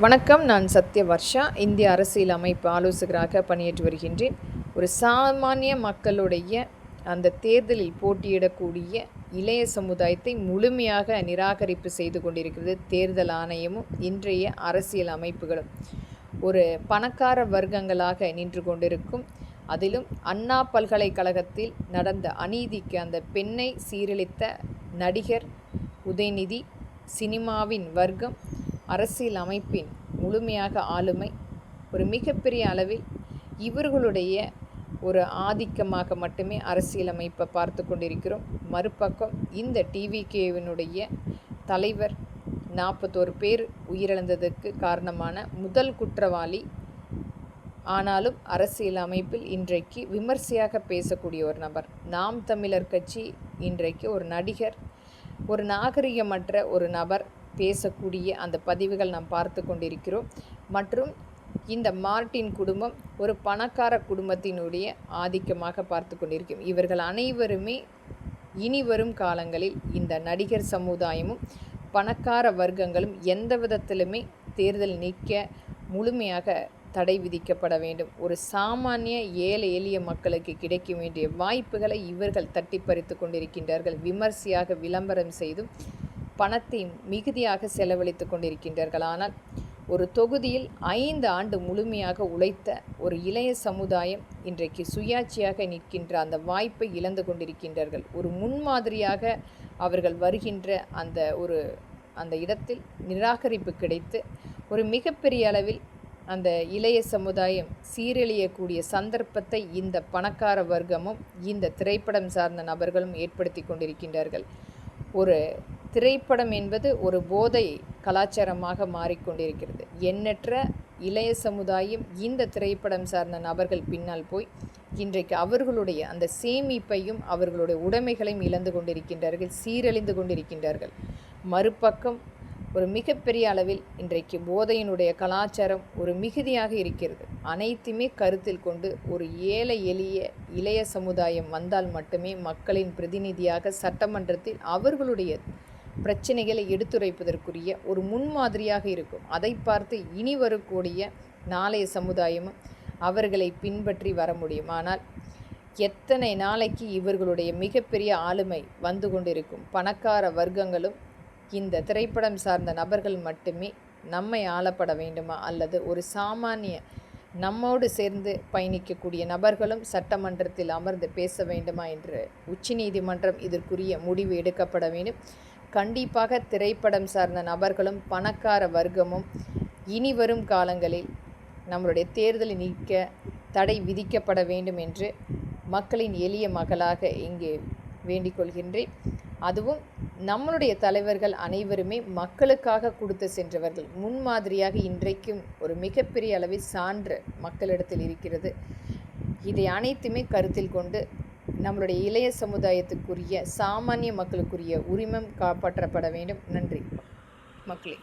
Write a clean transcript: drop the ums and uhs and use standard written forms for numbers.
வணக்கம். நான் சத்யவர்ஷா. இந்திய அரசியல் அமைப்பு ஆலோசகராக பணியாற்றி வருகின்றேன். ஒரு சாமானிய மக்களுடைய அந்த தேர்தலில் போட்டியிடக்கூடிய இளைய சமுதாயத்தை முழுமையாக நிராகரிப்பு செய்து கொண்டிருக்கிறது தேர்தல் ஆணையமும் இன்றைய அரசியல் அமைப்புகளும். ஒரு பணக்கார வர்க்கங்களாக நின்று கொண்டிருக்கும், அதிலும் அண்ணா பல்கலைக்கழகத்தில் நடந்த அநீதிக்கு அந்த பெண்ணை சீரழித்த நடிகர் உதயநிதி, சினிமாவின் வர்க்கம், அரசியல் அமைப்பின் முழுமையாக ஆளுமை, ஒரு மிகப்பெரிய அளவில் இவர்களுடைய ஒரு ஆதிக்கமாக மட்டுமே அரசியல் அமைப்பை பார்த்து கொண்டிருக்கிறோம். மறுபக்கம் இந்த டிவிகேவினுடைய தலைவர் 41 பேர் உயிரிழந்ததற்கு காரணமான முதல் குற்றவாளி. ஆனாலும் அரசியல் அமைப்பில் இன்றைக்கு விமர்சையாக பேசக்கூடிய ஒரு நபர். நாம் தமிழர் கட்சி இன்றைக்கு ஒரு நடிகர், ஒரு நாகரிகமற்ற ஒரு நபர் பேசக்கூடிய அந்த பதிவுகள் நாம் பார்த்து கொண்டிருக்கிறோம். மற்றும் இந்த மார்ட்டின் குடும்பம் ஒரு பணக்கார குடும்பத்தினுடைய ஆதிக்கமாக பார்த்து கொண்டிருக்கிறோம். இவர்கள் அனைவருமே இனி வரும் காலங்களில் இந்த நடிகர் சமுதாயமும் பணக்கார வர்க்கங்களும் எந்த விதத்திலுமே தேர்தல் நீக்க முழுமையாக தடை விதிக்கப்பட வேண்டும். ஒரு சாமானிய ஏழை எளிய மக்களுக்கு கிடைக்க வேண்டிய வாய்ப்புகளை இவர்கள் தட்டி பறித்து கொண்டிருக்கின்றார்கள். விமர்சையாக விளம்பரம் செய்தும் பணத்தை மிகுதியாக செலவழித்து கொண்டிருக்கின்றார்கள். ஆனால் ஒரு தொகுதியில் 5 ஆண்டு முழுமையாக உழைத்த ஒரு இளைய சமுதாயம் இன்றைக்கு சுயாட்சியாக நிற்கின்ற அந்த வாய்ப்பை இழந்து கொண்டிருக்கின்றார்கள். ஒரு முன்மாதிரியாக அவர்கள் வருகின்ற அந்த இடத்தில் நிராகரிப்பு கிடைத்து ஒரு மிகப்பெரிய அளவில் அந்த இளைய சமுதாயம் சீரழியக்கூடிய சந்தர்ப்பத்தை இந்த பணக்கார வர்க்கமும் இந்த திரைப்படம் சார்ந்த நபர்களும் ஏற்படுத்தி கொண்டிருக்கின்றார்கள். ஒரு திரைப்படம் என்பது ஒரு போதை கலாச்சாரமாக மாறிக்கொண்டிருக்கிறது. எண்ணற்ற இளைய சமுதாயம் இந்த திரைப்படம் சார்ந்த நபர்கள் பின்னால் போய் இன்றைக்கு அவர்களுடைய அந்த சேமிப்பையும் அவர்களுடைய உடைமைகளையும் இழந்து கொண்டிருக்கின்றார்கள், சீரழிந்து கொண்டிருக்கின்றார்கள். மறுபக்கம் ஒரு மிகப்பெரிய அளவில் இன்றைக்கு போதையினுடைய கலாச்சாரம் ஒரு மிகுதியாக இருக்கிறது. அனைத்துமே கருத்தில் கொண்டு ஒரு ஏழை எளிய இளைய சமுதாயம் வந்தால் மட்டுமே மக்களின் பிரதிநிதியாக சட்டமன்றத்தில் அவர்களுடைய பிரச்சனைகளை எடுத்துரைப்பதற்குரிய ஒரு முன்மாதிரியாக இருக்கும். அதை பார்த்து இனி வரக்கூடிய நாளைய சமுதாயமும் அவர்களை பின்பற்றி வர முடியும். ஆனால் எத்தனை நாளைக்கு இவர்களுடைய மிகப்பெரிய ஆளுமை வந்து கொண்டிருக்கும்? பணக்கார வர்க்கங்களும் இந்த திரைப்படம் சார்ந்த நபர்கள் மட்டுமே நம்மை ஆளப்பட வேண்டுமா, அல்லது ஒரு சாமானிய நம்மோடு சேர்ந்து பயணிக்கக்கூடிய நபர்களும் சட்டமன்றத்தில் அமர்ந்து பேச வேண்டுமா என்று உச்சநீதிமன்றம் இதற்குரிய முடிவு எடுக்கப்பட வேண்டும். கண்டிப்பாக திரைப்படம் சார்ந்த நபர்களும் பணக்கார வர்க்கமும் இனி வரும் காலங்களில் நம்மளுடைய தேர்தலை நீக்க தடை விதிக்கப்பட வேண்டும் என்று மக்களின் எளிய மகளாக இங்கே வேண்டிக் கொள்கின்றேன். அதுவும் நம்மளுடைய தலைவர்கள் அனைவருமே மக்களுக்காக கொடுத்து சென்றவர்கள். முன்மாதிரியாக இன்றைக்கும் ஒரு மிகப்பெரிய அளவில் சான்று மக்களிடத்தில் இருக்கிறது. இதை அனைத்துமே கருத்தில் கொண்டு நம்மளுடைய இளைய சமுதாயத்துக்குரிய சாமானிய மக்களுக்குரிய உரிமம் காப்பாற்றப்பட வேண்டும். நன்றி மக்களே.